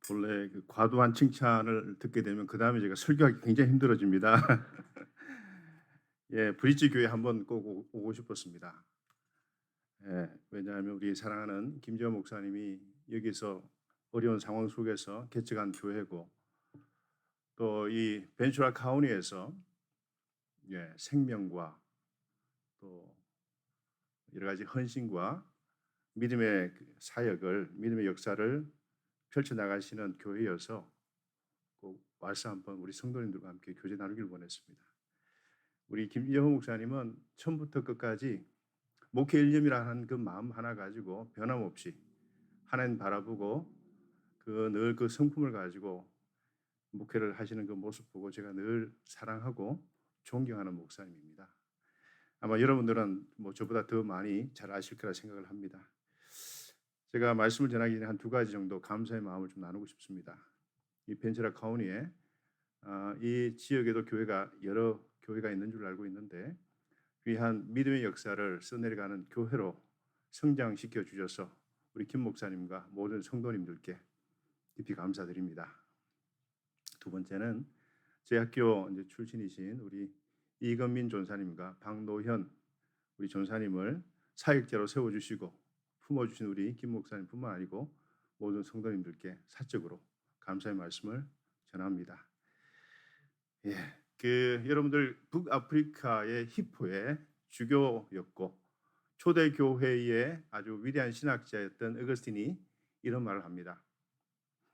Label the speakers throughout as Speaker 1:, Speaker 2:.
Speaker 1: 본래 그 과도한 칭찬을 듣게 되면 그다음에 제가 설교하기 굉장히 힘들어집니다. 예, 브릿지 교회 한번 꼭 오고 싶었습니다. 예, 왜냐하면 우리 사랑하는 김재원 목사님이 여기서 어려운 상황 속에서 개척한 교회고 또 이 벤츄라 카운티에서 생명과 또 여러 가지 헌신과 믿음의 그 사역을 믿음의 역사를 펼쳐 나가시는 교회여서 꼭 와서 한번 우리 성도님들과 함께 교제 나누기를 원했습니다. 우리 김재호 목사님은 처음부터 끝까지 목회 일념이라는 그 마음 하나 가지고 변함없이 하나님 바라보고 늘 그 성품을 가지고 목회를 하시는 그 모습 보고 제가 늘 사랑하고 존경하는 목사님입니다. 아마 여러분들은 저보다 더 많이 잘 아실 거라 생각을 합니다. 제가 말씀을 전하기 전에 한 두 가지 정도 감사의 마음을 좀 나누고 싶습니다. 이 벤처라 카운티에 이 지역에도 여러 교회가 있는 줄 알고 있는데 귀한 믿음의 역사를 써내려가는 교회로 성장시켜 주셔서 우리 김 목사님과 모든 성도님들께 깊이 감사드립니다. 두 번째는 제 학교 출신이신 우리 이건민 전사님과 박노현 우리 전사님을 사역자로 세워주시고 품어주신 우리 김 목사님뿐만 아니고 모든 성도님들께 사적으로 감사의 말씀을 전합니다. 예, 여러분들 북아프리카의 히포의 주교였고 초대 교회의 아주 위대한 신학자였던 어거스틴이 이런 말을 합니다.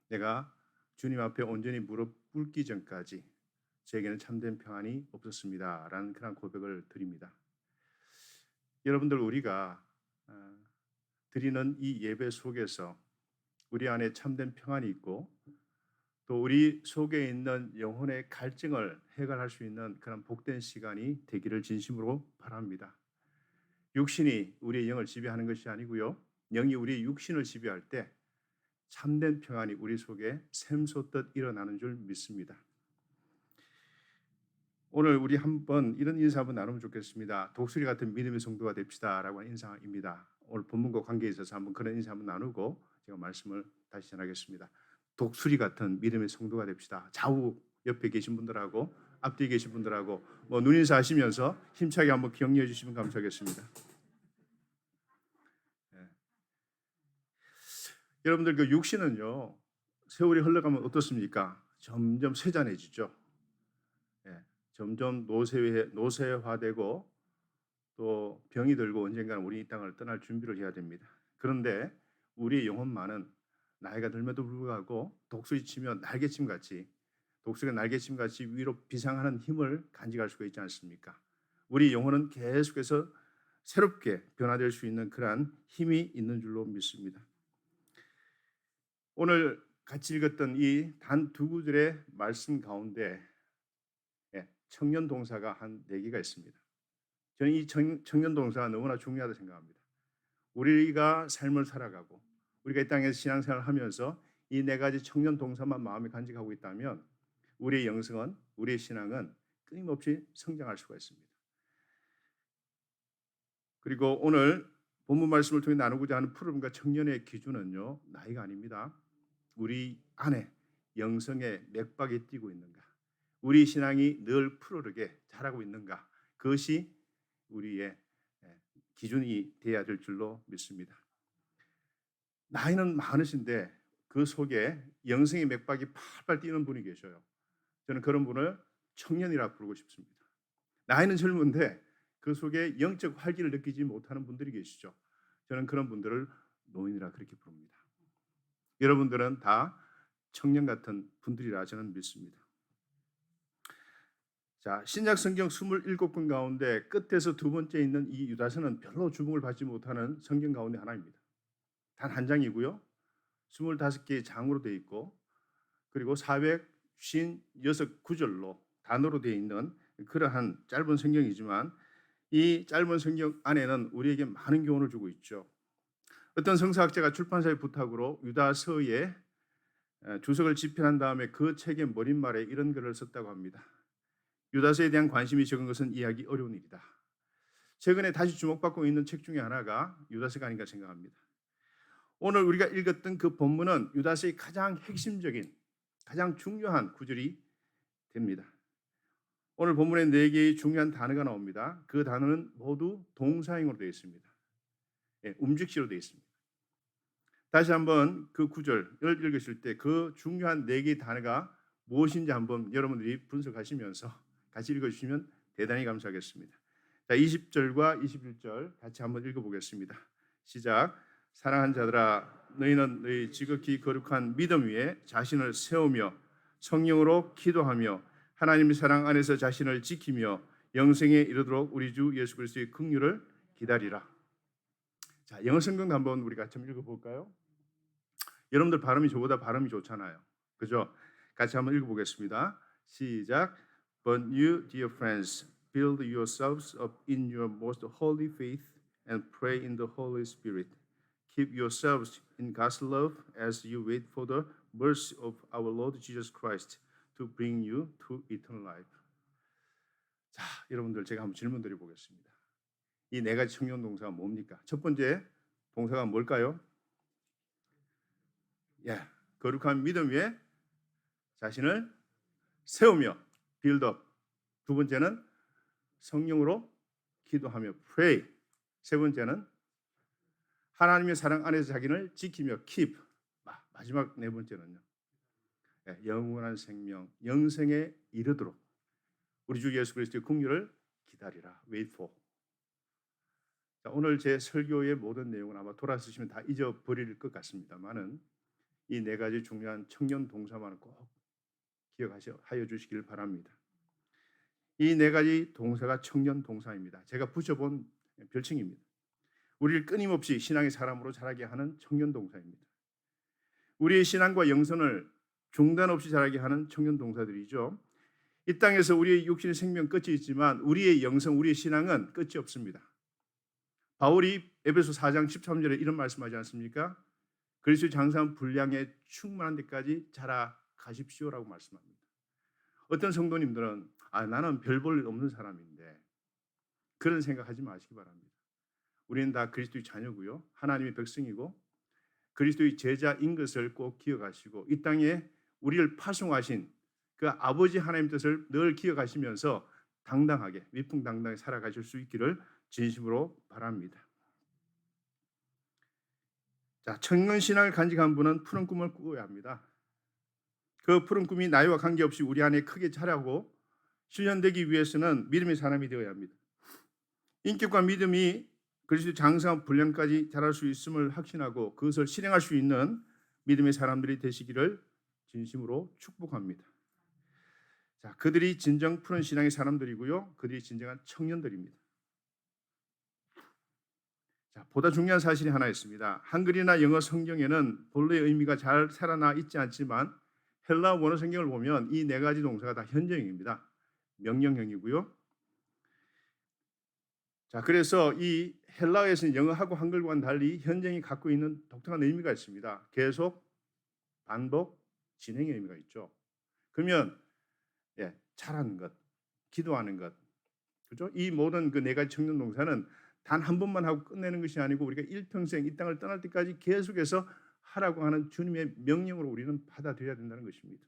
Speaker 1: 내가 주님 앞에 온전히 무릎 꿇기 전까지 제게는 참된 평안이 없었습니다. 라는 그런 고백을 드립니다. 여러분들 우리가 드리는 이 예배 속에서 우리 안에 참된 평안이 있고 또 우리 속에 있는 영혼의 갈증을 해결할 수 있는 그런 복된 시간이 되기를 진심으로 바랍니다. 육신이 우리의 영을 지배하는 것이 아니고요. 영이 우리의 육신을 지배할 때 참된 평안이 우리 속에 샘솟듯 일어나는 줄 믿습니다. 오늘 우리 한번 이런 인사 한번 나누면 좋겠습니다. 독수리 같은 믿음의 성도가 됩시다 라고 하는 인사입니다. 오늘 본문과 관계에 있어서 한번 그런 인사 한번 나누고 제가 말씀을 다시 전하겠습니다. 독수리 같은 믿음의 성도가 됩시다. 좌우 옆에 계신 분들하고 앞뒤에 계신 분들하고 눈인사 하시면서 힘차게 한번 격려해 주시면 감사하겠습니다. 여러분들 그 육신은요 세월이 흘러가면 어떻습니까? 점점 쇠잔해지죠. 점점 노쇠화되고 또 병이 들고 언젠가는 우리 이 땅을 떠날 준비를 해야 됩니다. 그런데 우리 영혼만은 나이가 들면도 불구하고 독수리가 날개침같이 위로 비상하는 힘을 간직할 수가 있지 않습니까? 우리 영혼은 계속해서 새롭게 변화될 수 있는 그러한 힘이 있는 줄로 믿습니다. 오늘 같이 읽었던 이 단 두 구절의 말씀 가운데 청년 동사가 한 4개가 있습니다. 저는 이 청년 동사가 너무나 중요하다고 생각합니다. 우리가 삶을 살아가고 우리가 이 땅에서 신앙생활을 하면서 이 4가지 청년 동사만 마음에 간직하고 있다면 우리의 영성은, 우리의 신앙은 끊임없이 성장할 수가 있습니다. 그리고 오늘 본문 말씀을 통해 나누고자 하는 푸름과 청년의 기준은요, 나이가 아닙니다. 우리 안에 영성의 맥박이 뛰고 있는가, 우리 신앙이 늘 푸르르게 자라고 있는가, 그것이 우리의 기준이 되어야 될 줄로 믿습니다. 나이는 많으신데 그 속에 영성의 맥박이 팔팔 뛰는 분이 계셔요. 저는 그런 분을 청년이라 부르고 싶습니다. 나이는 젊은데 그 속에 영적 활기를 느끼지 못하는 분들이 계시죠. 저는 그런 분들을 노인이라 그렇게 부릅니다. 여러분들은 다 청년 같은 분들이라 저는 믿습니다. 자, 신약 성경 27권 가운데 끝에서 두 번째 있는 이 유다서는 별로 주목을 받지 못하는 성경 가운데 하나입니다. 단 한 장이고요. 25개의 장으로 되어 있고 그리고 456구절로 단어로 되어 있는 그러한 짧은 성경이지만 이 짧은 성경 안에는 우리에게 많은 교훈을 주고 있죠. 어떤 성서학자가 출판사의 부탁으로 유다서에 주석을 집필한 다음에 그 책의 머릿말에 이런 글을 썼다고 합니다. 유다서에 대한 관심이 적은 것은 이해하기 어려운 일이다. 최근에 다시 주목받고 있는 책 중에 하나가 유다서가 아닌가 생각합니다. 오늘 우리가 읽었던 그 본문은 유다서의 가장 핵심적인, 가장 중요한 구절이 됩니다. 오늘 본문에 4개의 중요한 단어가 나옵니다. 그 단어는 모두 동사형으로 되어 있습니다. 움직시로 되어 있습니다. 다시 한번 그 구절을 읽으실 때 그 중요한 4개의 단어가 무엇인지 한번 여러분들이 분석하시면서 같이 읽어주시면 대단히 감사하겠습니다. 자, 20절과 21절 같이 한번 읽어보겠습니다. 시작. 사랑하는 자들아, 너희는 너희 지극히 거룩한 믿음 위에 자신을 세우며 성령으로 기도하며 하나님의 사랑 안에서 자신을 지키며 영생에 이르도록 우리 주 예수 그리스도의 긍휼을 기다리라. 자, 영어 성경도 한번 우리 같이 한번 읽어볼까요? 여러분들 발음이 저보다 발음이 좋잖아요, 그죠? 같이 한번 읽어보겠습니다. 시작. But you, dear friends, build yourselves up in your most holy faith and pray in the Holy Spirit. Keep yourselves in God's love as you wait for the mercy of our Lord Jesus Christ to bring you to eternal life. 자, 여러분들 제가 한번 질문 드려보겠습니다. 이 4가지 청년 동사가 뭡니까? 첫 번째 동사가 뭘까요? 거룩한 믿음 위에 자신을 세우며 build up. 두 번째는 성령으로 기도하며 pray. 세 번째는 하나님의 사랑 안에서 자기를 지키며 keep. 마지막 4번째는요. 영원한 생명, 영생에 이르도록 우리 주 예수 그리스도의 긍휼을 기다리라. wait for. 자, 오늘 제 설교의 모든 내용은 아마 돌아서시면 다 잊어버릴 것 같습니다만은 이 4가지 중요한 청년 동사만은 꼭 기억하여 주시길 바랍니다. 이 4가지 동사가 청년 동사입니다. 제가 붙여본 별칭입니다. 우리를 끊임없이 신앙의 사람으로 자라게 하는 청년 동사입니다. 우리의 신앙과 영성을 중단 없이 자라게 하는 청년 동사들이죠. 이 땅에서 우리의 육신의 생명 끝이 있지만 우리의 영성, 우리의 신앙은 끝이 없습니다. 바울이 에베소 4장 13절에 이런 말씀하지 않습니까? 그리스도의 장사한 분량에 충만한 데까지 자라가십시오라고 말씀합니다. 어떤 성도님들은 나는 별 볼 일 없는 사람인데 그런 생각하지 마시기 바랍니다. 우리는 다 그리스도의 자녀고요, 하나님의 백성이고 그리스도의 제자인 것을 꼭 기억하시고 이 땅에 우리를 파송하신 그 아버지 하나님 뜻을 늘 기억하시면서 당당하게 위풍당당하게 살아가실 수 있기를 진심으로 바랍니다. 자, 청년 신앙을 간직한 분은 푸른 꿈을 꾸어야 합니다. 그 푸른 꿈이 나이와 관계없이 우리 안에 크게 자라고 실현되기 위해서는 믿음의 사람이 되어야 합니다. 인격과 믿음이 그리스도 장성한 분량까지 자랄 수 있음을 확신하고 그것을 실행할 수 있는 믿음의 사람들이 되시기를 진심으로 축복합니다. 자, 그들이 진정 푸른 신앙의 사람들이고요, 그들이 진정한 청년들입니다. 자, 보다 중요한 사실이 하나 있습니다. 한글이나 영어 성경에는 본래의 의미가 잘 살아나 있지 않지만 헬라 원어 성경을 보면 이 4가지 동사가 다 현재형입니다. 명령형이고요. 자, 그래서 이 헬라어에서는 영어하고 한글과는 달리 현재형이 갖고 있는 독특한 의미가 있습니다. 계속, 반복, 진행의 의미가 있죠. 그러면 잘하는 것, 기도하는 것, 그렇죠? 이 모든 그 4가지 청년 동사는 단 한 번만 하고 끝내는 것이 아니고 우리가 일평생 이 땅을 떠날 때까지 계속해서 하라고 하는 주님의 명령으로 우리는 받아들여야 된다는 것입니다.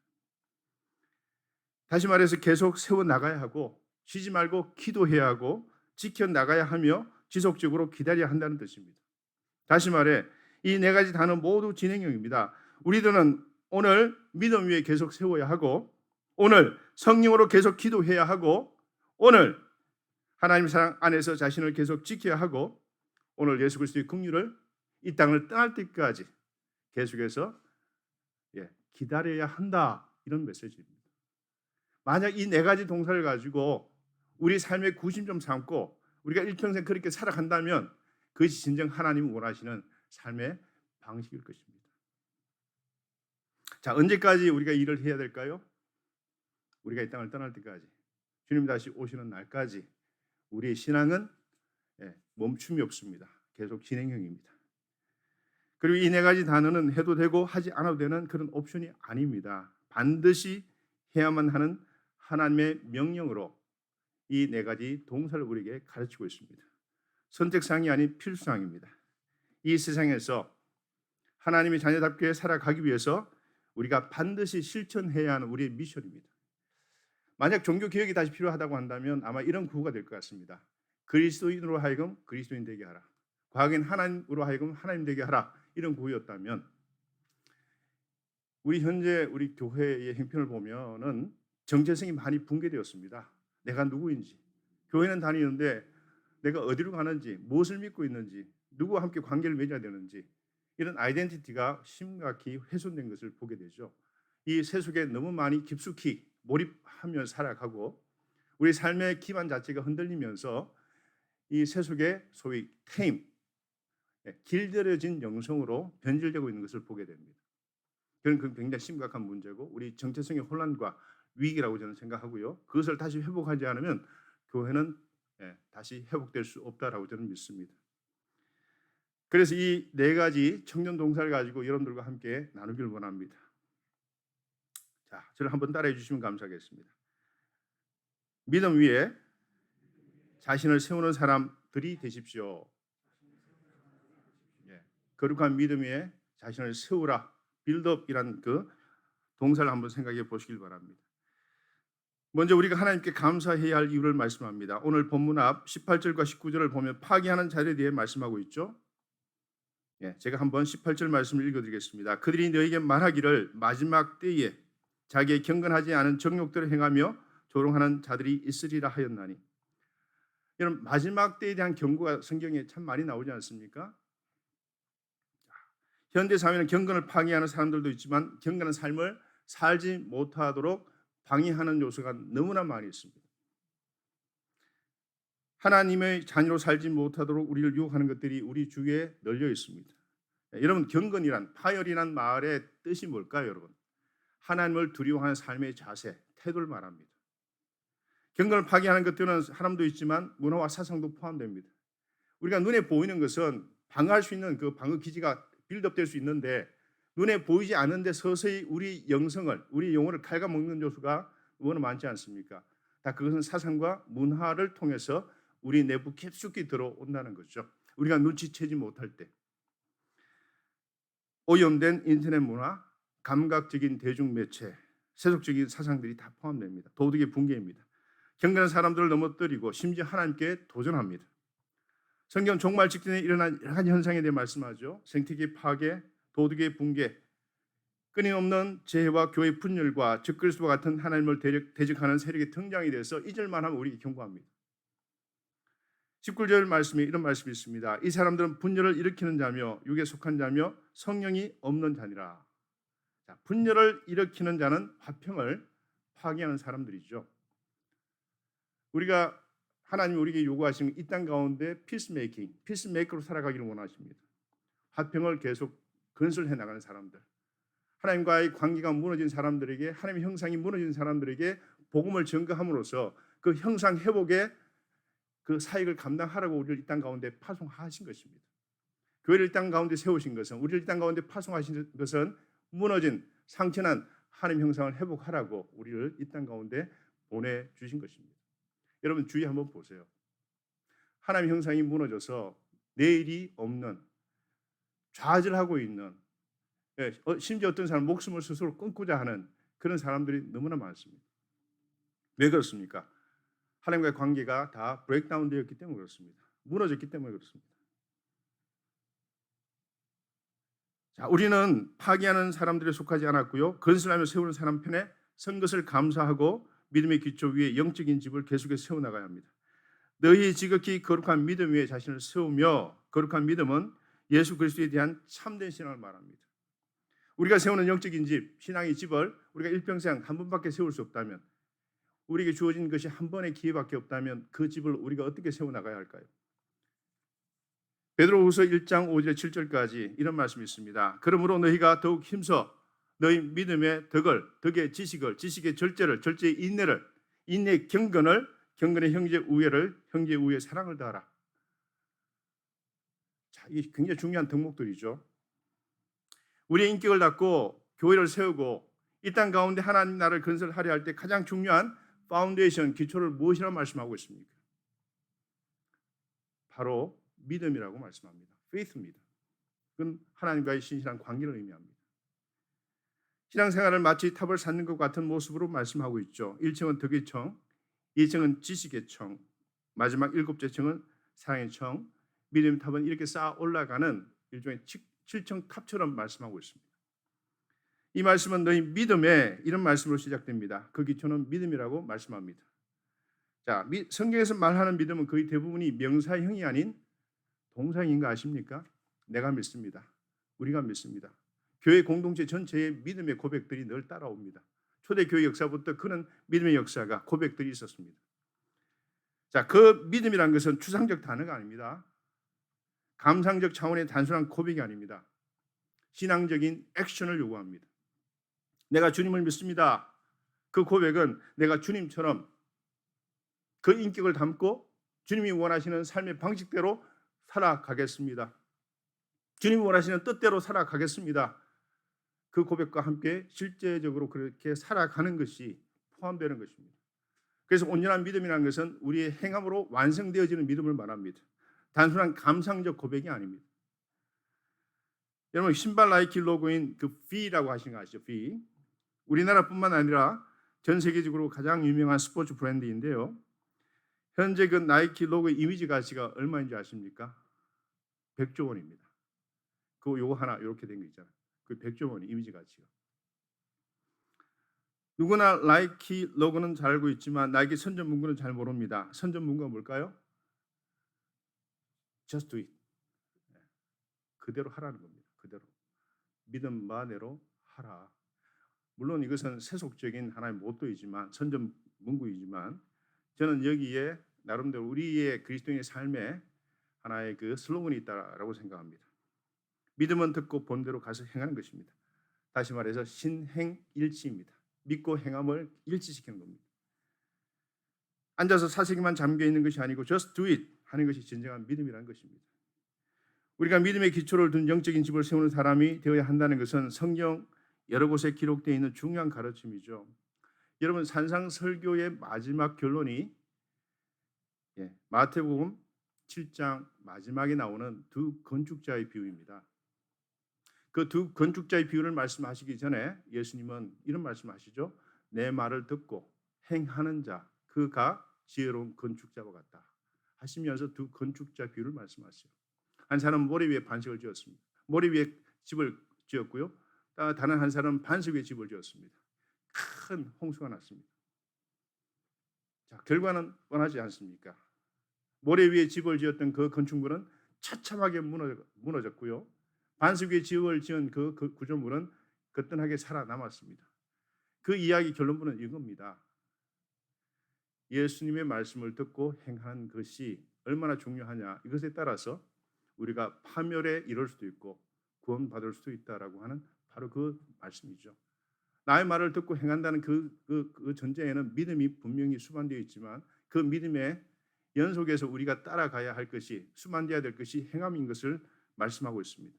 Speaker 1: 다시 말해서 계속 세워나가야 하고 쉬지 말고 기도해야 하고 지켜나가야 하며 지속적으로 기다려야 한다는 뜻입니다. 다시 말해 이 4가지 단어 모두 진행형입니다. 우리들은 오늘 믿음 위에 계속 세워야 하고 오늘 성령으로 계속 기도해야 하고 오늘 하나님의 사랑 안에서 자신을 계속 지켜야 하고 오늘 예수 그리스도의 긍휼을 이 땅을 떠날 때까지 계속해서 기다려야 한다, 이런 메시지입니다. 만약 이 4가지 동사를 가지고 우리 삶의 구심점 삼고 우리가 일평생 그렇게 살아간다면 그것이 진정 하나님이 원하시는 삶의 방식일 것입니다. 자, 언제까지 우리가 일을 해야 될까요? 우리가 이 땅을 떠날 때까지, 주님 다시 오시는 날까지 우리의 신앙은 멈춤이 없습니다. 계속 진행형입니다. 그리고 이 4가지 단어는 해도 되고 하지 않아도 되는 그런 옵션이 아닙니다. 반드시 해야만 하는 하나님의 명령으로 이 4가지 동사를 우리에게 가르치고 있습니다. 선택사항이 아닌 필수사항입니다. 이 세상에서 하나님의 자녀답게 살아가기 위해서 우리가 반드시 실천해야 하는 우리의 미션입니다. 만약 종교 개혁이 다시 필요하다고 한다면 아마 이런 구호가 될 것 같습니다. 그리스도인으로 하여금 그리스도인 되게 하라. 과거엔 하나님으로 하여금 하나님 되게 하라. 이런 구호였다면 우리 현재 우리 교회의 형편을 보면은 정체성이 많이 붕괴되었습니다. 내가 누구인지, 교회는 다니는데 내가 어디로 가는지, 무엇을 믿고 있는지, 누구와 함께 관계를 맺어야 되는지, 이런 아이덴티티가 심각히 훼손된 것을 보게 되죠. 이 세속에 너무 많이 깊숙이 몰입하며 살아가고 우리 삶의 기반 자체가 흔들리면서 이 세속의 소위 길들여진 영성으로 변질되고 있는 것을 보게 됩니다. 그건 굉장히 심각한 문제고 우리 정체성의 혼란과 위기라고 저는 생각하고요. 그것을 다시 회복하지 않으면 교회는 다시 회복될 수 없다라고 저는 믿습니다. 그래서 이 네 가지 청년 동사를 가지고 여러분들과 함께 나누기를 원합니다. 자, 저를 한번 따라해 주시면 감사하겠습니다. 믿음 위에 자신을 세우는 사람들이 되십시오. 거룩한 믿음 위에 자신을 세우라. 빌드업이란 그 동사를 한번 생각해 보시길 바랍니다. 먼저 우리가 하나님께 감사해야 할 이유를 말씀합니다. 오늘 본문 앞 18절과 19절을 보면 파괴하는 자들에 대해 말씀하고 있죠. 제가 한번 18절 말씀을 읽어드리겠습니다. 그들이 너에게 말하기를 마지막 때에 자기의 경건하지 않은 정욕들을 행하며 조롱하는 자들이 있으리라 하였나니. 여러분, 마지막 때에 대한 경고가 성경에 참 많이 나오지 않습니까? 현대 사회는 경건을 파괴하는 사람들도 있지만 경건한 삶을 살지 못하도록 방해하는 요소가 너무나 많이 있습니다. 하나님의 자녀로 살지 못하도록 우리를 유혹하는 것들이 우리 주위에 널려 있습니다. 여러분, 경건이란 파열이란 말의 뜻이 뭘까요, 여러분? 하나님을 두려워하는 삶의 자세, 태도를 말합니다. 경건을 파괴하는 것들은 사람도 있지만 문화와 사상도 포함됩니다. 우리가 눈에 보이는 것은 방어할 수 있는 그 방어 기지가 빌드업될 수 있는데 눈에 보이지 않는데 서서히 우리 영성을, 우리 영혼을 갉아먹는 요소가 너무나 많지 않습니까? 다 그것은 사상과 문화를 통해서 우리 내부 깊숙이 들어온다는 거죠. 우리가 눈치채지 못할 때. 오염된 인터넷 문화, 감각적인 대중매체, 세속적인 사상들이 다 포함됩니다. 도덕의 붕괴입니다. 경건한 사람들을 넘어뜨리고 심지어 하나님께 도전합니다. 성경 종말 직전에 일어난 여러 가지 현상에 대해 말씀하죠. 생태계 파괴, 도덕의 붕괴, 끊임없는 재해와 교회 분열과 적그리스도와 같은 하나님을 대적하는 세력의 등장에 대해서 잊을만 하면 우리에게 경고합니다. 19절 말씀에 이런 말씀이 있습니다. 이 사람들은 분열을 일으키는 자며 육에 속한 자며 성령이 없는 자니라. 자, 분열을 일으키는 자는 화평을 파괴하는 사람들이죠. 우리가 하나님이 우리에게 요구하시는 이 땅 가운데 피스메이커로 살아가기를 원하십니다. 화평을 계속 건설해 나가는 사람들, 하나님과의 관계가 무너진 사람들에게, 하나님의 형상이 무너진 사람들에게 복음을 전가함으로써 그 형상 회복의 그 사역을 감당하라고 우리를 이 땅 가운데 파송하신 것입니다. 교회를 이 땅 가운데 세우신 것은, 우리를 이 땅 가운데 파송하신 것은 무너진 상처난 하나님 형상을 회복하라고 우리를 이 땅 가운데 보내주신 것입니다. 여러분, 주의 한번 보세요. 하나님 형상이 무너져서 내일이 없는, 좌절하고 있는, 심지어 어떤 사람 목숨을 스스로 끊고자 하는 그런 사람들이 너무나 많습니다. 왜 그렇습니까? 하나님과의 관계가 다 브레이크다운 되었기 때문에 그렇습니다. 무너졌기 때문에 그렇습니다. 자, 우리는 파괴하는 사람들에 속하지 않았고요. 건설하며 세우는 사람 편에 선 것을 감사하고 믿음의 기초 위에 영적인 집을 계속해서 세워나가야 합니다. 너희 지극히 거룩한 믿음 위에 자신을 세우며, 거룩한 믿음은 예수 그리스도에 대한 참된 신앙을 말합니다. 우리가 세우는 영적인 집, 신앙의 집을 우리가 일평생 한 번밖에 세울 수 없다면, 우리에게 주어진 것이 한 번의 기회밖에 없다면 그 집을 우리가 어떻게 세워나가야 할까요? 베드로후서 1장 5절 7절까지 이런 말씀이 있습니다. 그러므로 너희가 더욱 힘써 너희 믿음의 덕의 지식을, 지식의 절제를, 절제의 인내를, 인내의 경건을, 경건의 형제 우애를, 형제 우애의 사랑을 다하라. 자, 이게 굉장히 중요한 덕목들이죠. 우리의 인격을 닦고 교회를 세우고 이 땅 가운데 하나님 나라를 건설하려 할 때 가장 중요한 파운데이션, 기초를 무엇이라고 말씀하고 있습니까? 바로 믿음이라고 말씀합니다. faith입니다. 그건 하나님과의 신실한 관계를 의미합니다. 신앙생활을 마치 탑을 쌓는 것 같은 모습으로 말씀하고 있죠. 1층은 덕의 청, 2층은 지식의 청, 마지막 7째 층은 사랑의 청, 믿음의 탑은 이렇게 쌓아 올라가는 일종의 7층 탑처럼 말씀하고 있습니다. 이 말씀은 너희 믿음에 이런 말씀으로 시작됩니다. 그 기초는 믿음이라고 말씀합니다. 자, 성경에서 말하는 믿음은 거의 대부분이 명사형이 아닌 동사인 거 아십니까? 내가 믿습니다. 우리가 믿습니다. 교회 공동체 전체의 믿음의 고백들이 늘 따라옵니다. 초대교회 역사부터 그런 믿음의 역사가 고백들이 있었습니다. 자, 그 믿음이란 것은 추상적 단어가 아닙니다. 감상적 차원의 단순한 고백이 아닙니다. 신앙적인 액션을 요구합니다. 내가 주님을 믿습니다. 그 고백은 내가 주님처럼 그 인격을 담고 주님이 원하시는 삶의 방식대로 살아가겠습니다. 주님이 원하시는 뜻대로 살아가겠습니다. 그 고백과 함께 실제적으로 그렇게 살아가는 것이 포함되는 것입니다. 그래서 온전한 믿음이라는 것은 우리의 행함으로 완성되어지는 믿음을 말합니다. 단순한 감상적 고백이 아닙니다. 여러분, 신발 나이키 로고인 그 V라고 하시는 거 아시죠? V. 우리나라뿐만 아니라 전 세계적으로 가장 유명한 스포츠 브랜드인데요. 현재 그 나이키 로고의 이미지 가치가 얼마인지 아십니까? 100조 원입니다. 그 요거 하나 이렇게 된 거 있잖아요. 그 100조 원의 이미지 가치가. 누구나 나이키 로고는 잘 알고 있지만 나이키 선전 문구는 잘 모릅니다. 선전 문구가 뭘까요? Just do it. 그대로 하라는 겁니다. 그대로. 믿음 바대로 하라. 물론 이것은 세속적인 하나의 모토이지만 선전 문구이지만 저는 여기에 나름대로 우리의 그리스도인의 삶에 하나의 그 슬로건이 있다라고 생각합니다. 믿음은 듣고 본대로 가서 행하는 것입니다. 다시 말해서 신행일치입니다. 믿고 행함을 일치시키는 겁니다. 앉아서 사색에만 잠겨 있는 것이 아니고 just do it 하는 것이 진정한 믿음이라는 것입니다. 우리가 믿음의 기초를 둔 영적인 집을 세우는 사람이 되어야 한다는 것은 성경 여러 곳에 기록되어 있는 중요한 가르침이죠. 여러분, 산상설교의 마지막 결론이 마태복음 7장 마지막에 나오는 두 건축자의 비유입니다. 그 두 건축자의 비유를 말씀하시기 전에 예수님은 이런 말씀하시죠. 내 말을 듣고 행하는 자 그가 지혜로운 건축자와 같다 하시면서 두 건축자 비유를 말씀하세요. 한 사람은 모래 위에 반석을 지었습니다. 모래 위에 집을 지었고요. 다른 한 사람은 반석 위에 집을 지었습니다. 큰 홍수가 났습니다. 자, 결과는 뻔하지 않습니까? 모래 위에 집을 지었던 그 건축물은 처참하게 무너졌고요. 반석 위에 집을 지은 그 구조물은 거뜬하게 살아남았습니다. 그 이야기 결론부는 이겁니다. 예수님의 말씀을 듣고 행하는 것이 얼마나 중요하냐 이것에 따라서 우리가 파멸에 이를 수도 있고 구원받을 수도 있다라고 하는 바로 그 말씀이죠. 나의 말을 듣고 행한다는 그 전제에는 믿음이 분명히 수반되어 있지만 그 믿음의 연속에서 우리가 따라가야 할 것이 수반되어야 될 것이 행함인 것을 말씀하고 있습니다.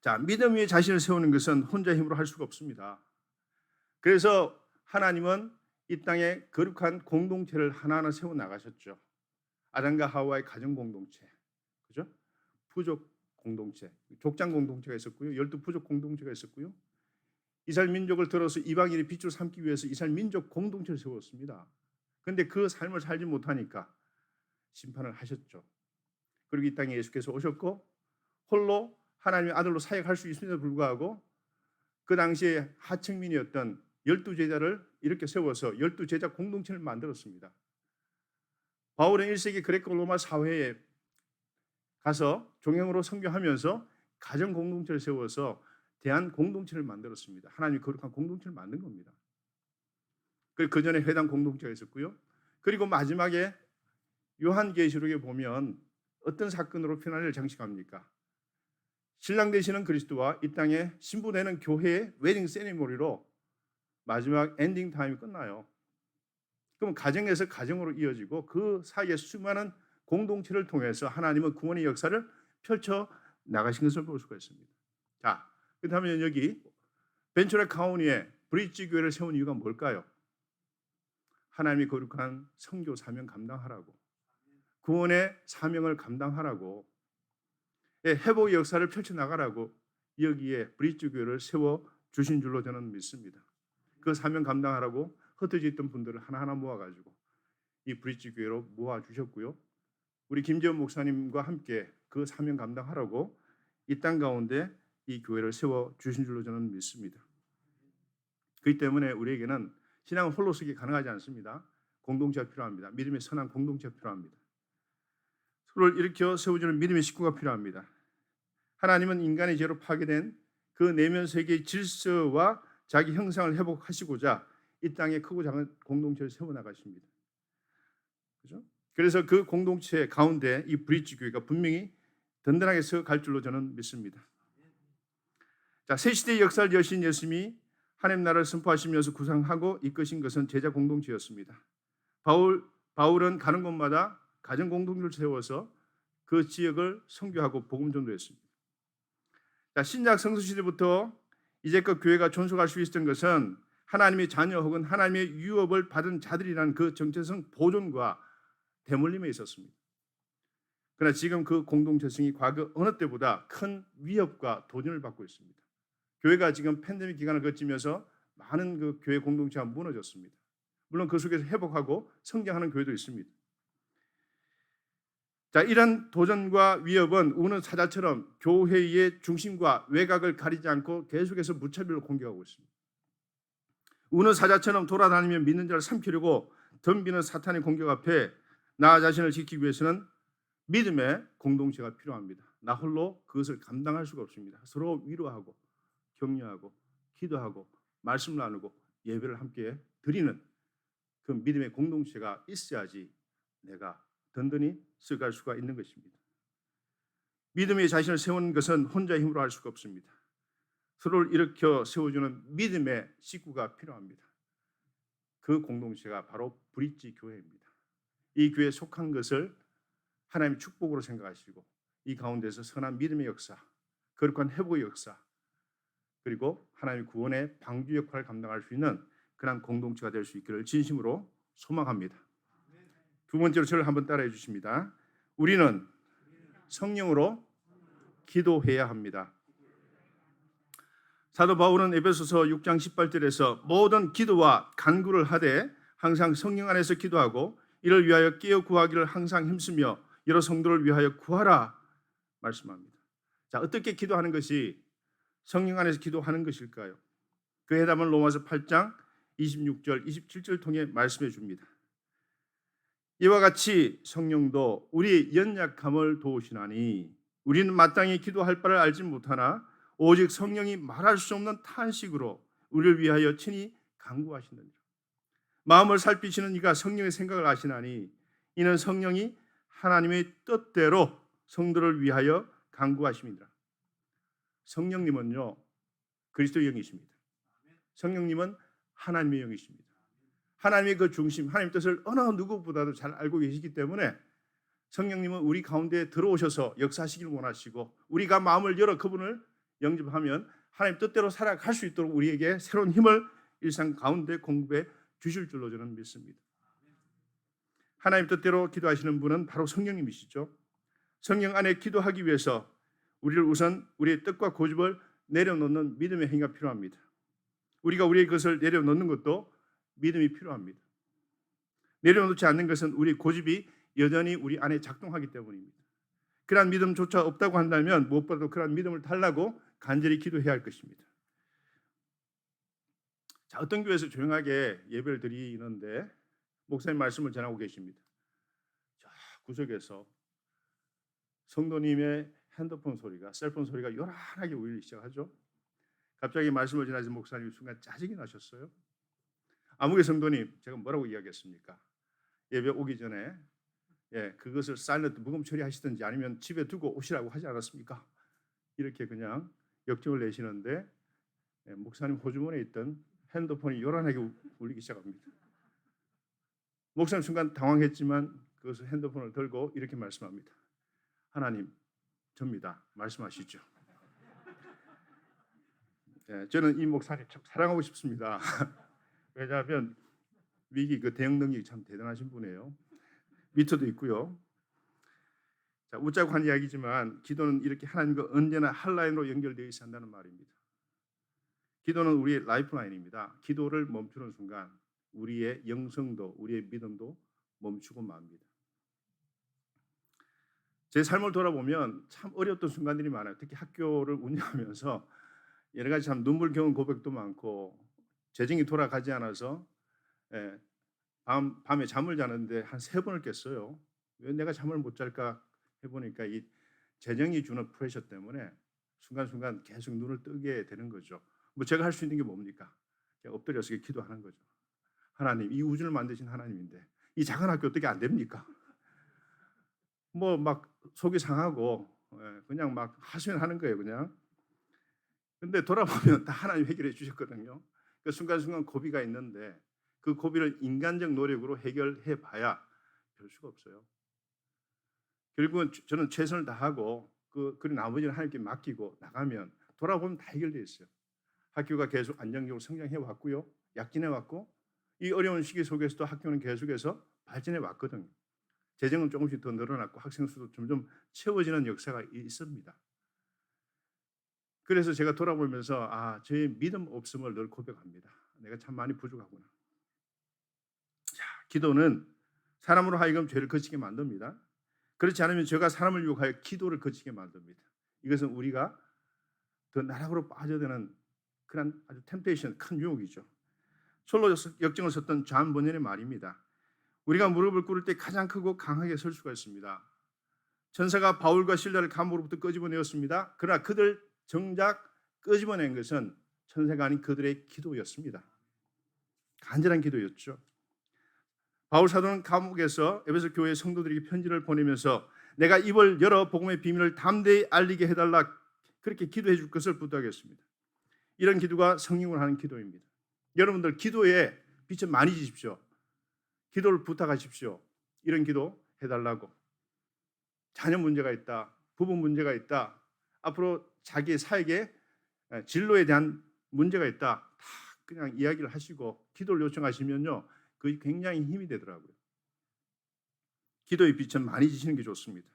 Speaker 1: 자, 믿음 위에 자신을 세우는 것은 혼자 힘으로 할 수가 없습니다. 그래서 하나님은 이 땅에 거룩한 공동체를 하나하나 세워 나가셨죠. 아담과 하와의 가정 공동체, 그죠? 부족 공동체, 족장 공동체가 있었고요. 12부족 공동체가 있었고요. 이스라엘 민족을 들어서 이방인의 빛으로 삼기 위해서 이스라엘 민족 공동체를 세웠습니다. 그런데 그 삶을 살지 못하니까 심판을 하셨죠. 그리고 이 땅에 예수께서 오셨고 홀로 하나님의 아들로 사역할 수 있음에도 불구하고 그 당시에 하층민이었던 12제자를 이렇게 세워서 12제자 공동체를 만들었습니다. 바울은 1세기 그레코 로마 사회에 가서 종형으로 선교하면서 가정 공동체를 세워서 대한 공동체를 만들었습니다. 하나님이 거룩한 공동체를 만든 겁니다. 그리고 그 전에 회당 공동체가 있었고요. 그리고 마지막에 요한계시록에 보면 어떤 사건으로 피난을 장식합니까? 신랑 되시는 그리스도와 이 땅에 신부되는 교회의 웨딩 세리머니로 마지막 엔딩 타임이 끝나요. 그럼 가정에서 가정으로 이어지고 그 사이에 수많은 공동체를 통해서 하나님은 구원의 역사를 펼쳐 나가신 것을 볼 수가 있습니다. 자, 그렇다면 여기 벤츄라 카운티에 브릿지 교회를 세운 이유가 뭘까요? 하나님이 거룩한 선교 사명 감당하라고, 구원의 사명을 감당하라고. 회복의 역사를 펼쳐나가라고 여기에 브릿지 교회를 세워 주신 줄로 저는 믿습니다. 그 사명 감당하라고 흩어져 있던 분들을 하나하나 모아가지고 이 브릿지 교회로 모아주셨고요. 우리 김재원 목사님과 함께 그 사명 감당하라고 이 땅 가운데 이 교회를 세워 주신 줄로 저는 믿습니다. 그렇기 때문에 우리에게는 신앙은 홀로 서기 가능하지 않습니다. 공동체가 필요합니다. 믿음의 선한 공동체가 필요합니다. 서로를 일으켜 세워주는 믿음의 식구가 필요합니다. 하나님은 인간의 죄로 파괴된 그 내면 세계의 질서와 자기 형상을 회복하시고자 이 땅에 크고 작은 공동체를 세워나가십니다. 그죠? 그래서 그 공동체 가운데 이 브릿지 교회가 분명히 든든하게 서갈 줄로 저는 믿습니다. 자, 새 시대의 역사를 여신 예수님이 하나님 나라를 선포하시면서 구상하고 이끄신 것은 제자 공동체였습니다. 바울은 가는 곳마다 가정 공동체를 세워서 그 지역을 선교하고 복음 전도했습니다. 자, 신약 성서 시대부터 이제껏 교회가 존속할 수 있었던 것은 하나님의 자녀 혹은 하나님의 유업을 받은 자들이라는 그 정체성 보존과 대물림에 있었습니다. 그러나 지금 그 공동체성이 과거 어느 때보다 큰 위협과 도전을 받고 있습니다. 교회가 지금 팬데믹 기간을 거치면서 많은 그 교회 공동체가 무너졌습니다. 물론 그 속에서 회복하고 성장하는 교회도 있습니다. 자, 이런 도전과 위협은 우는 사자처럼 교회의 중심과 외곽을 가리지 않고 계속해서 무차별로 공격하고 있습니다. 우는 사자처럼 돌아다니며 믿는 자를 삼키려고 덤비는 사탄의 공격 앞에 나 자신을 지키기 위해서는 믿음의 공동체가 필요합니다. 나 홀로 그것을 감당할 수가 없습니다. 서로 위로하고 격려하고 기도하고 말씀 나누고 예배를 함께 드리는 그 믿음의 공동체가 있어야지 내가 든든히 써갈 수가 있는 것입니다. 믿음의 자신을 세우는 것은 혼자의 힘으로 할 수가 없습니다. 서로를 일으켜 세워주는 믿음의 식구가 필요합니다. 그 공동체가 바로 브릿지 교회입니다. 이 교회에 속한 것을 하나님의 축복으로 생각하시고 이 가운데서 선한 믿음의 역사, 거룩한 회복의 역사, 그리고 하나님의 구원의 방주 역할을 감당할 수 있는 그런 공동체가 될 수 있기를 진심으로 소망합니다. 두 번째로 저를 한번 따라해 주십니다. 우리는 성령으로 기도해야 합니다. 사도 바울은 에베소서 6장 18절에서 모든 기도와 간구를 하되 항상 성령 안에서 기도하고 이를 위하여 깨어 구하기를 항상 힘쓰며 여러 성도를 위하여 구하라 말씀합니다. 자, 어떻게 기도하는 것이 성령 안에서 기도하는 것일까요? 그 해답은 로마서 8장 26절, 27절 통해 말씀해 줍니다. 이와 같이 성령도 우리 연약함을 도우시나니 우리는 마땅히 기도할 바를 알지 못하나 오직 성령이 말할 수 없는 탄식으로 우리를 위하여 친히 간구하시느니라. 마음을 살피시는 이가 성령의 생각을 아시나니 이는 성령이 하나님의 뜻대로 성도를 위하여 간구하심이니라. 성령님은요 그리스도의 영이십니다. 성령님은 하나님의 영이십니다. 하나님의 그 중심, 하나님의 뜻을 어느 누구보다도 잘 알고 계시기 때문에 성령님은 우리 가운데 들어오셔서 역사하시기를 원하시고 우리가 마음을 열어 그분을 영접하면 하나님 뜻대로 살아갈 수 있도록 우리에게 새로운 힘을 일상 가운데 공급해 주실 줄로 저는 믿습니다. 하나님 뜻대로 기도하시는 분은 바로 성령님이시죠. 성령 안에 기도하기 위해서 우리를 우선 우리의 뜻과 고집을 내려놓는 믿음의 행위가 필요합니다. 우리가 우리의 것을 내려놓는 것도 믿음이 필요합니다. 내려놓지 않는 것은 우리 고집이 여전히 우리 안에 작동하기 때문입니다. 그러한 믿음조차 없다고 한다면 무엇보다도 그러한 믿음을 달라고 간절히 기도해야 할 것입니다. 자, 어떤 교회에서 조용하게 예배를 드리는데 목사님 말씀을 전하고 계십니다. 자, 구석에서 성도님의 핸드폰 소리가, 셀폰 소리가 요란하게 울리기 시작하죠. 갑자기 말씀을 전하신 목사님이 순간 짜증이 나셨어요. 아무개 성도님, 제가 뭐라고 이야기했습니까? 예배 오기 전에 그것을 사일런트 무음 처리하시든지 아니면 집에 두고 오시라고 하지 않았습니까? 이렇게 그냥 역정을 내시는데 목사님 호주머니에 있던 핸드폰이 요란하게 울리기 시작합니다. 목사님 순간 당황했지만 그것을 핸드폰을 들고 이렇게 말씀합니다. 하나님, 접니다. 말씀하시죠. 저는 이 목사님 참 사랑하고 싶습니다. 왜냐하면 위기 그 대응 능력이 참 대단하신 분이에요. 미터도 있고요. 자, 웃자고 한 이야기지만 기도는 이렇게 하나님과 언제나 한라인으로 연결되어 있어야 한다는 말입니다. 기도는 우리의 라이프라인입니다. 기도를 멈추는 순간 우리의 영성도 우리의 믿음도 멈추고 맙니다. 제 삶을 돌아보면 참 어려웠던 순간들이 많아요. 특히 학교를 운영하면서 여러 가지 참 눈물겨운 고백도 많고 재정이 돌아가지 않아서 예, 밤에 잠을 자는데 한 3번을 깼어요. 왜 내가 잠을 못 잘까 해보니까 이 재정이 주는 프레셔 때문에 순간순간 계속 눈을 뜨게 되는 거죠. 뭐 제가 할 수 있는 게 뭡니까? 그냥 엎드려서 기도하는 거죠. 하나님, 이 우주를 만드신 하나님인데 이 작은 학교 어떻게 안 됩니까? 뭐 막 속이 상하고 그냥 막 하소연하는 거예요, 그냥. 근데 돌아보면 다 하나님 해결해 주셨거든요. 그 순간순간 고비가 있는데 그 고비를 인간적 노력으로 해결해 봐야 별 수가 없어요. 결국은 저는 최선을 다하고 그리고 나머지는 하나님께 맡기고 나가면 돌아보면 다 해결되어 있어요. 학교가 계속 안정적으로 성장해 왔고요. 약진해 왔고 이 어려운 시기 속에서도 학교는 계속해서 발전해 왔거든요. 재정은 조금씩 더 늘어났고 학생 수도 점점 채워지는 역사가 있습니다. 그래서 제가 돌아보면서 저의 믿음 없음을 늘 고백합니다. 내가 참 많이 부족하구나. 자, 기도는 사람으로 하여금 죄를 거치게 만듭니다. 그렇지 않으면 죄가 사람을 유혹하여 기도를 거치게 만듭니다. 이것은 우리가 더 나락으로 빠져드는 그런 아주 템테이션, 큰 유혹이죠. 솔로 역정을 썼던 존 버년의 말입니다. 우리가 무릎을 꿇을 때 가장 크고 강하게 설 수가 있습니다. 천사가 바울과 실라를 감옥으로부터 끄집어내었습니다. 그러나 그들 정작 끄집어낸 것은 천사가 아닌 그들의 기도였습니다. 간절한 기도였죠. 바울 사도는 감옥에서 에베소 교회 성도들에게 편지를 보내면서 내가 입을 열어 복음의 비밀을 담대히 알리게 해달라 그렇게 기도해 줄 것을 부탁했습니다. 이런 기도가 성령을 하는 기도입니다. 여러분들 기도에 빛을 많이 주십시오. 기도를 부탁하십시오. 이런 기도 해달라고. 자녀 문제가 있다. 부부 문제가 있다. 앞으로 자기 사역의 진로에 대한 문제가 있다. 다 그냥 이야기를 하시고 기도를 요청하시면요. 그게 굉장히 힘이 되더라고요. 기도의 빛은 많이 지시는 게 좋습니다.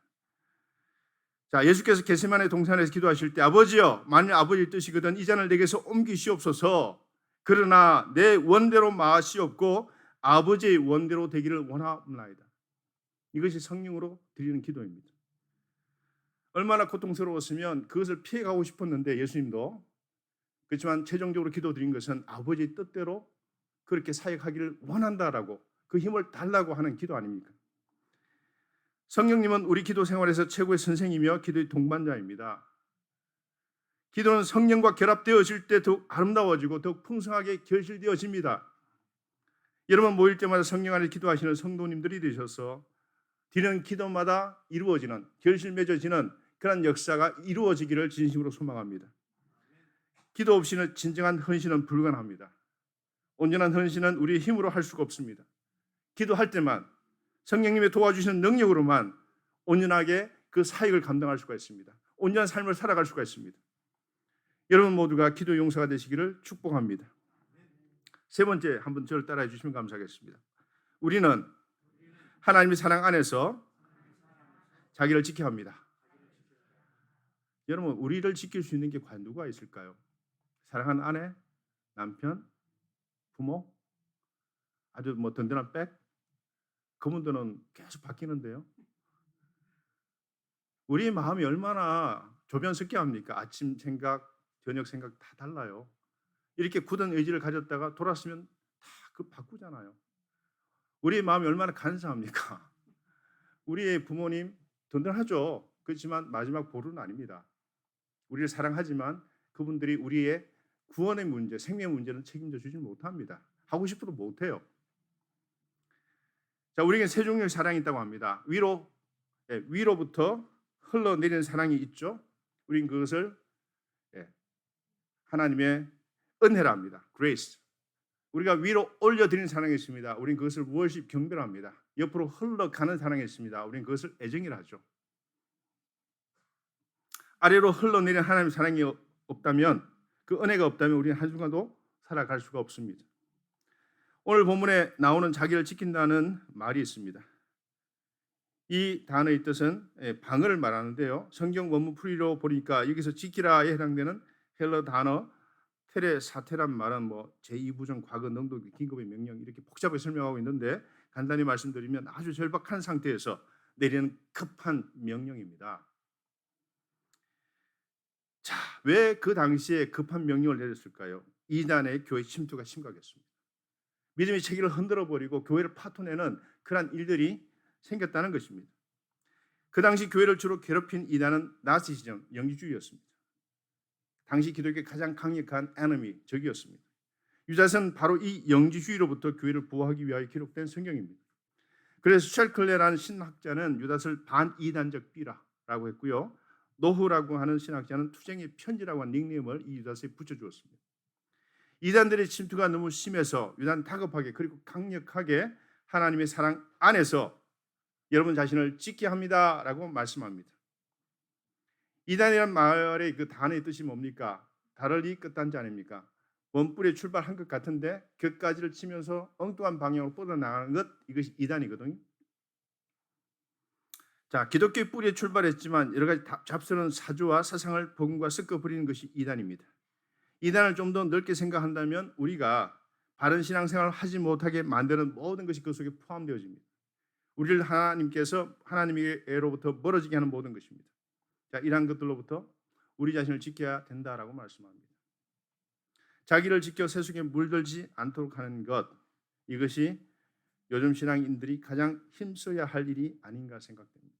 Speaker 1: 자, 예수께서 겟세마네 동산에서 기도하실 때 아버지여 만일 아버지의 뜻이거든 이 잔을 내게서 옮기시옵소서 그러나 내 원대로 마시옵고 아버지의 원대로 되기를 원하옵나이다. 이것이 성령으로 드리는 기도입니다. 얼마나 고통스러웠으면 그것을 피해가고 싶었는데 예수님도 그렇지만 최종적으로 기도드린 것은 아버지의 뜻대로 그렇게 사역하기를 원한다라고 그 힘을 달라고 하는 기도 아닙니까? 성령님은 우리 기도 생활에서 최고의 선생이며 기도의 동반자입니다. 기도는 성령과 결합되어질 때 더욱 아름다워지고 더욱 풍성하게 결실되어집니다. 여러분 모일 때마다 성령 안에 기도하시는 성도님들이 되셔서 드리는 기도마다 이루어지는 결실 맺어지는 그런 역사가 이루어지기를 진심으로 소망합니다. 기도 없이는 진정한 헌신은 불가능합니다. 온전한 헌신은 우리의 힘으로 할 수가 없습니다. 기도할 때만 성령님의 도와주시는 능력으로만 온전하게 그 사역을 감당할 수가 있습니다. 온전한 삶을 살아갈 수가 있습니다. 여러분 모두가 기도 용사가 되시기를 축복합니다. 세 번째 한번 저를 따라해 주시면 감사하겠습니다. 우리는 하나님의 사랑 안에서 자기를 지켜야 합니다. 여러분 우리를 지킬 수 있는 게 과연 누가 있을까요? 사랑하는 아내, 남편, 부모, 아주 든든한 백, 그분들은 계속 바뀌는데요. 우리 마음이 얼마나 조변석계합니까? 아침 생각, 저녁 생각 다 달라요. 이렇게 굳은 의지를 가졌다가 돌았으면 다 바꾸잖아요. 우리의 마음이 얼마나 간사합니까? 우리의 부모님 든든하죠. 그렇지만 마지막 보루는 아닙니다. 우리를 사랑하지만 그분들이 우리의 구원의 문제, 생명의 문제는 책임져 주지 못합니다. 하고 싶어도 못해요. 자, 우리에게 세 종류의 사랑이 있다고 합니다. 위로부터 흘러내리는 사랑이 있죠. 우리는 그것을 하나님의 은혜라 합니다. grace. 우리가 위로 올려드리는 사랑이 있습니다. 우리는 그것을 worship, 경배라 합니다. 옆으로 흘러가는 사랑이 있습니다. 우리는 그것을 애정이라 하죠. 아래로 흘러내리는 하나님의 사랑이 없다면, 그 은혜가 없다면 우리는 한순간도 살아갈 수가 없습니다. 오늘 본문에 나오는 자기를 지킨다는 말이 있습니다. 이 단어의 뜻은 방어를 말하는데요. 성경 원문 풀이로 보니까 여기서 지키라에 해당되는 헬러 단어 테레사테란 말은 뭐 제2부정 과거 능동 긴급의 명령 이렇게 복잡하게 설명하고 있는데 간단히 말씀드리면 아주 절박한 상태에서 내리는 급한 명령입니다. 자, 왜 그 당시에 급한 명령을 내렸을까요? 이단의 교회 침투가 심각했습니다. 믿음의 체계를 흔들어 버리고 교회를 파토내는 그러한 일들이 생겼다는 것입니다. 그 당시 교회를 주로 괴롭힌 이단은 나치즘, 영지주의였습니다. 당시 기독교의 가장 강력한 에너미, 적이었습니다. 유다서는 바로 이 영지주의로부터 교회를 보호하기 위하여 기록된 성경입니다. 그래서 셜클레라는 신학자는 유다서를 반이단적 비라라고 했고요. 노후라고 하는 신학자는 투쟁의 편지라고 하는 닉네임을 이 유다서에 붙여주었습니다. 이단들의 침투가 너무 심해서 유다는 다급하게 그리고 강력하게 하나님의 사랑 안에서 여러분 자신을 지켜야 합니다라고 말씀합니다. 이단이란 말의 그 단어의 뜻이 뭡니까? 다를이 끝단자 아닙니까? 원뿔에 출발한 것 같은데 격가지를 치면서 엉뚱한 방향으로 뻗어나가는 것, 이것이 이단이거든요. 자, 기독교의 뿌리에 출발했지만 여러 가지 잡스러운 사조와 사상을 복음과 섞어버리는 것이 이단입니다. 이단을 좀 더 넓게 생각한다면 우리가 바른 신앙생활을 하지 못하게 만드는 모든 것이 그 속에 포함되어집니다. 우리를 하나님께로부터 멀어지게 하는 모든 것입니다. 자, 이러한 것들로부터 우리 자신을 지켜야 된다라고 말씀합니다. 자기를 지켜 세속에 물들지 않도록 하는 것, 이것이 요즘 신앙인들이 가장 힘써야 할 일이 아닌가 생각됩니다.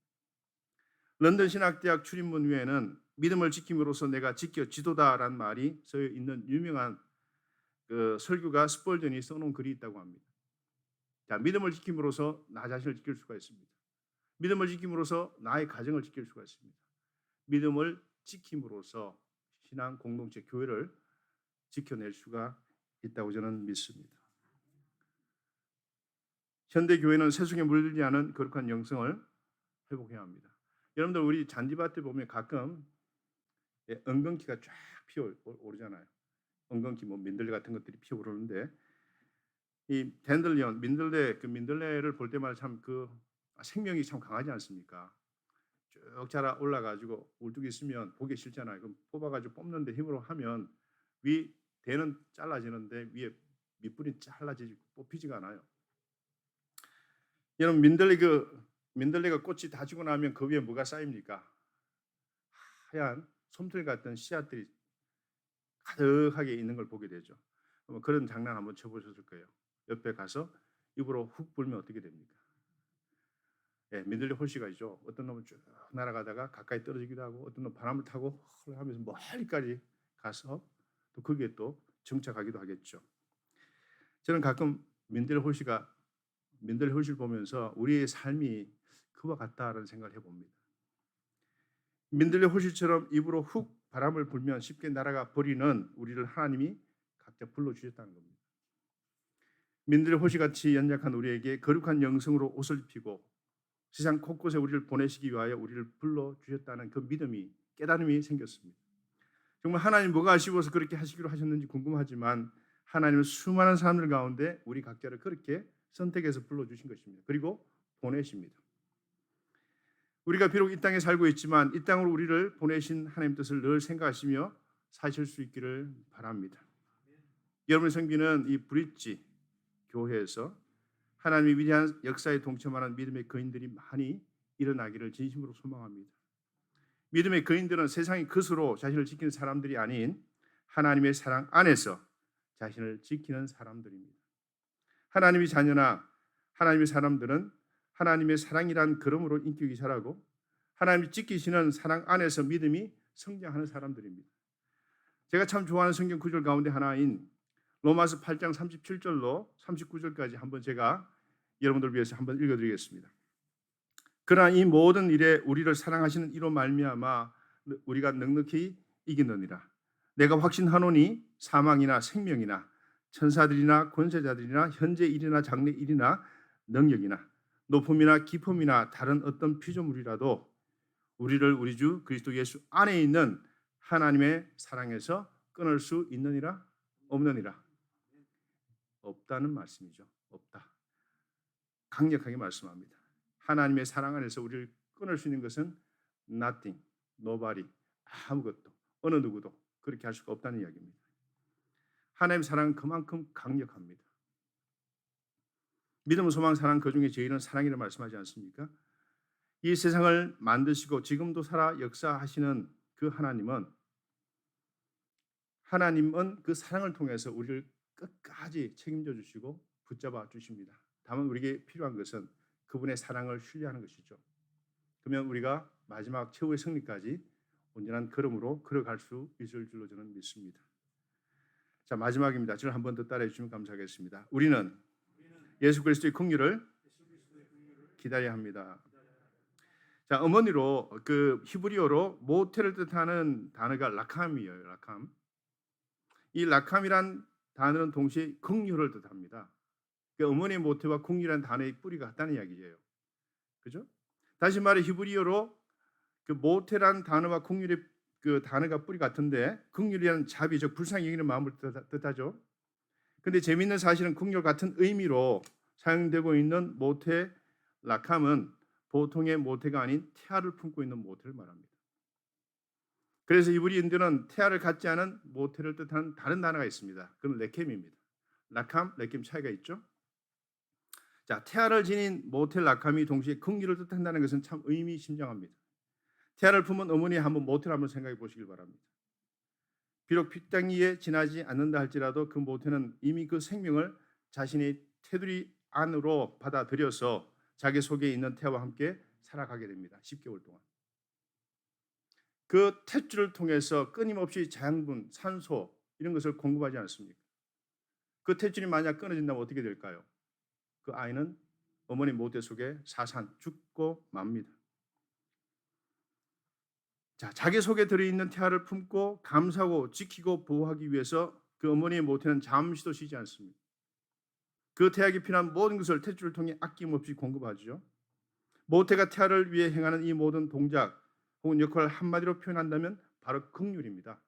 Speaker 1: 런던 신학대학 출입문 위에는 믿음을 지킴으로써 내가 지켜 지도다라는 말이 써 있는 유명한 그 설교가 스펄전이 써놓은 글이 있다고 합니다. 자, 믿음을 지킴으로써 나 자신을 지킬 수가 있습니다. 믿음을 지킴으로써 나의 가정을 지킬 수가 있습니다. 믿음을 지킴으로써 신앙 공동체 교회를 지켜낼 수가 있다고 저는 믿습니다. 현대 교회는 세속에 물들지 않은 거룩한 영성을 회복해야 합니다. 여러분들 우리 잔디밭에 보면 가끔 엉겅퀴가 쫙 피어오르잖아요. 엉겅퀴 뭐 민들레 같은 것들이 피어오르는데 이 댄들리온 민들레 그 민들레를 볼 때마다 참 그 생명이 참 강하지 않습니까? 쭉 자라 올라가지고 울뚝 있으면 보기 싫잖아요. 그럼 뽑아가지고 뽑는데 힘으로 하면 위 대는 잘라지는데 위에 밑뿌리 잘라지고 뽑히지가 않아요. 여러분 민들레가 꽃이 다 지고 나면 그 위에 뭐가 쌓입니까? 하얀 솜털 같은 씨앗들이 가득하게 있는 걸 보게 되죠. 그런 장난 한번 쳐보셨을 거예요. 옆에 가서 입으로 훅 불면 어떻게 됩니까? 민들레 홀씨가 있죠. 어떤 놈은 쭉 날아가다가 가까이 떨어지기도 하고 어떤 놈은 바람을 타고 하면서 멀리까지 가서 또 거기에 또 정착하기도 하겠죠. 저는 가끔 민들레 홀씨를 보면서 우리의 삶이 그와 같다라는 생각을 해봅니다. 민들레 홀씨처럼 입으로 훅 바람을 불면 쉽게 날아가 버리는 우리를 하나님이 각자 불러주셨다는 겁니다. 민들레 홀씨같이 연약한 우리에게 거룩한 영성으로 옷을 입히고 세상 곳곳에 우리를 보내시기 위하여 우리를 불러주셨다는 그 믿음이 깨달음이 생겼습니다. 정말 하나님 뭐가 아쉬워서 그렇게 하시기로 하셨는지 궁금하지만 하나님은 수많은 사람들 가운데 우리 각자를 그렇게 선택해서 불러주신 것입니다. 그리고 보내십니다. 우리가 비록 이 땅에 살고 있지만 이 땅으로 우리를 보내신 하나님 뜻을 늘 생각하시며 사실 수 있기를 바랍니다. 여러분의 성기는 이 브릿지 교회에서 하나님의 위대한 역사에 동참하는 믿음의 거인들이 많이 일어나기를 진심으로 소망합니다. 믿음의 거인들은 세상의 것으로 자신을 지키는 사람들이 아닌 하나님의 사랑 안에서 자신을 지키는 사람들입니다. 하나님의 자녀나 하나님의 사람들은 하나님의 사랑이란 걸음으로 인격이 자라고 하나님이 지키시는 사랑 안에서 믿음이 성장하는 사람들입니다. 제가 참 좋아하는 성경 구절 가운데 하나인 로마서 8장 37절로 39절까지 한번 제가 여러분들 위해서 한번 읽어드리겠습니다. 그러나 이 모든 일에 우리를 사랑하시는 이로 말미암아 우리가 넉넉히 이기느니라. 내가 확신하노니 사망이나 생명이나 천사들이나 권세자들이나 현재 일이나 장래 일이나 능력이나 높음이나 깊음이나 다른 어떤 피조물이라도 우리를 우리 주 그리스도 예수 안에 있는 하나님의 사랑에서 끊을 수 있느니라 없느니라. 없다는 말씀이죠. 없다. 강력하게 말씀합니다. 하나님의 사랑 안에서 우리를 끊을 수 있는 것은 nothing, nobody, 아무것도, 어느 누구도 그렇게 할 수가 없다는 이야기입니다. 하나님의 사랑은 그만큼 강력합니다. 믿음, 소망, 사랑 그 중에 제일은 사랑이라고 말씀하지 않습니까? 이 세상을 만드시고 지금도 살아 역사하시는 그 하나님은 그 사랑을 통해서 우리를 끝까지 책임져 주시고 붙잡아 주십니다. 다만 우리에게 필요한 것은 그분의 사랑을 신뢰하는 것이죠. 그러면 우리가 마지막 최후의 승리까지 온전한 걸음으로 걸어갈 수 있을 줄로 저는 믿습니다. 자, 마지막입니다. 저를 한 번 더 따라해 주시면 감사하겠습니다. 우리는 예수 그리스도의 긍휼을 기다려야 합니다. 자, 어머니로 그 히브리어로 모텔을 뜻하는 단어가 라캄이에요. 라캄. 이 라캄이란 단어는 동시에 긍휼을 뜻합니다. 그 어머니의 모태와 긍휼이라는 단어의 뿌리가 같다는 이야기예요. 그죠? 다시 말해 히브리어로 그 모태라는 단어와 긍휼의 그 단어가 뿌리 같은데 긍휼이라는 자비, 즉 불쌍히 여기는 마음을 뜻하죠. 근데 재미있는 사실은 긍휼 같은 의미로 사용되고 있는 모태 라캄은 보통의 모태가 아닌 태아를 품고 있는 모태를 말합니다. 그래서 히브리인들은 태아를 갖지 않은 모태를 뜻하는 다른 단어가 있습니다. 그건 레켐입니다. 라캄, 레켐 차이가 있죠. 자, 태아를 지닌 모태 라캄이 동시에 긍휼을 뜻한다는 것은 참 의미심장합니다. 태아를 품은 어머니 한번 모태를 한번 생각해 보시길 바랍니다. 비록 핏덩이에 지나지 않는다 할지라도 그 모태는 이미 그 생명을 자신의 테두리 안으로 받아들여서 자기 속에 있는 태아와 함께 살아가게 됩니다. 10개월 동안. 그 탯줄을 통해서 끊임없이 자양분, 산소 이런 것을 공급하지 않습니까? 그 탯줄이 만약 끊어진다면 어떻게 될까요? 그 아이는 어머니 모태 속에 사산 죽고 맙니다. 자, 자기 속에 들어있는 태아를 품고 감싸고 지키고 보호하기 위해서 그 어머니의 모태는 잠시도 쉬지 않습니다. 그 태아에게 필요한 모든 것을 탯줄을 통해 아낌없이 공급하죠. 모태가 태아를 위해 행하는 이 모든 동작 혹은 역할을 한마디로 표현한다면 바로 긍휼입니다.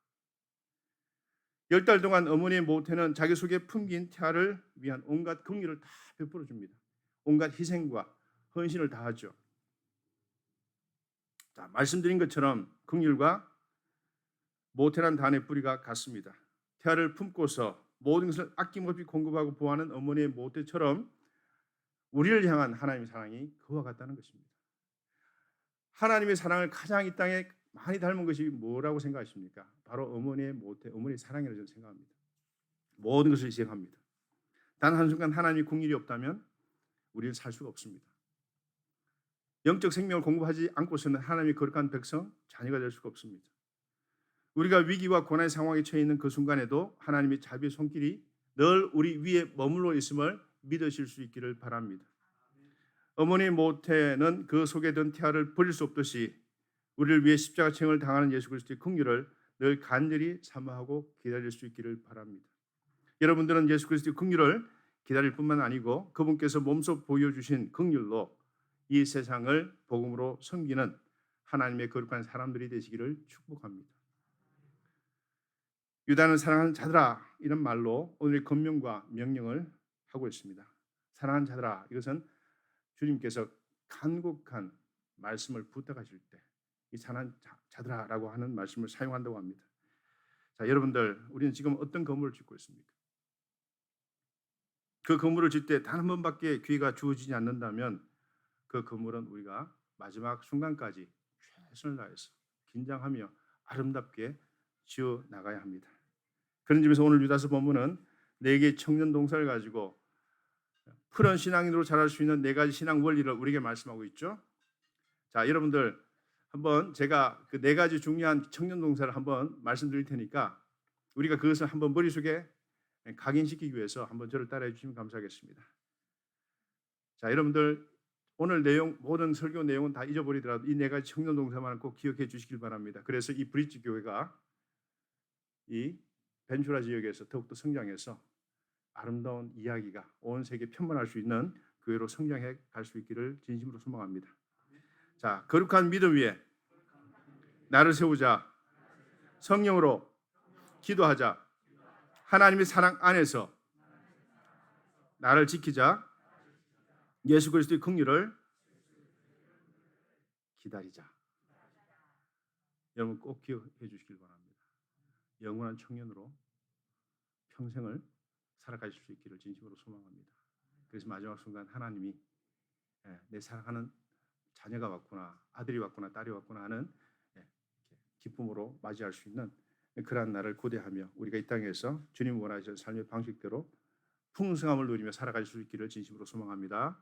Speaker 1: 10달 동안 어머니의 모태는 자기 속에 품긴 태아를 위한 온갖 긍휼을 다 베풀어 줍니다. 온갖 희생과 헌신을 다하죠. 자, 말씀드린 것처럼 긍휼과 모태란 단어의 뿌리가 같습니다. 태아를 품고서 모든 것을 아낌없이 공급하고 보호하는 어머니의 모태처럼 우리를 향한 하나님의 사랑이 그와 같다는 것입니다. 하나님의 사랑을 가장 이 땅에 많이 닮은 것이 뭐라고 생각하십니까? 바로 어머니의 모태, 어머니의 사랑이라고 저는 생각합니다. 모든 것을 희생합니다. 단 한순간 하나님의 긍휼이 없다면 우리는 살 수가 없습니다. 영적 생명을 공급하지 않고서는 하나님의 거룩한 백성, 자녀가 될 수가 없습니다. 우리가 위기와 고난의 상황에 처해 있는 그 순간에도 하나님의 자비의 손길이 늘 우리 위에 머물러 있음을 믿으실 수 있기를 바랍니다. 어머니 모태는 그 속에 든 태아를 버릴 수 없듯이 우리를 위해 십자가형을 당하는 예수 그리스도의 긍휼을 늘 간절히 사모하고 기다릴 수 있기를 바랍니다. 여러분들은 예수 그리스도의 긍휼을 기다릴 뿐만 아니고 그분께서 몸소 보여주신 긍휼로 이 세상을 복음으로 섬기는 하나님의 거룩한 사람들이 되시기를 축복합니다. 유다는 사랑하는 자들아 이런 말로 오늘의 권면과 명령을 하고 있습니다. 사랑하는 자들아, 이것은 주님께서 간곡한 말씀을 부탁하실 때 이 사랑하는 자들아라고 하는 말씀을 사용한다고 합니다. 자, 여러분들, 우리는 지금 어떤 건물을 짓고 있습니까? 그 건물을 짓을 때 단 한 번밖에 기회가 주어지지 않는다면 그 건물은 우리가 마지막 순간까지 최선을 다해서 긴장하며 아름답게 지어 나가야 합니다. 그런 점에서 오늘 유다서 본문은 4개의 청년 동사를 가지고 푸른 신앙인으로 자랄 수 있는 4가지 신앙 원리를 우리에게 말씀하고 있죠. 자, 여러분들 한번 제가 그 4가지 중요한 청년 동사를 한번 말씀드릴 테니까 우리가 그것을 한번 머릿속에 각인시키기 위해서 한번 저를 따라해 주시면 감사하겠습니다. 자, 여러분들 오늘 내용, 모든 설교 내용은 다 잊어버리더라도 이 4가지 청년 동사만은 꼭 기억해 주시길 바랍니다. 그래서 이 브릿지 교회가 이 벤츄라 지역에서 더욱더 성장해서 아름다운 이야기가 온 세계에 편만할 수 있는 교회로 성장해 갈 수 있기를 진심으로 소망합니다. 자, 거룩한 믿음 위에 나를 세우자. 성령으로 기도하자. 하나님의 사랑 안에서 나를 지키자. 예수 그리스도의 긍휼을 기다리자. 여러분 꼭 기억해 주시길 바랍니다. 영원한 청년으로 평생을 살아가실 수 있기를 진심으로 소망합니다. 그래서 마지막 순간 하나님이 내 사랑하는 자녀가 왔구나, 아들이 왔구나, 딸이 왔구나 하는 기쁨으로 맞이할 수 있는 그러한 날을 고대하며 우리가 이 땅에서 주님 원하시는 삶의 방식대로 풍성함을 누리며 살아갈 수 있기를 진심으로 소망합니다.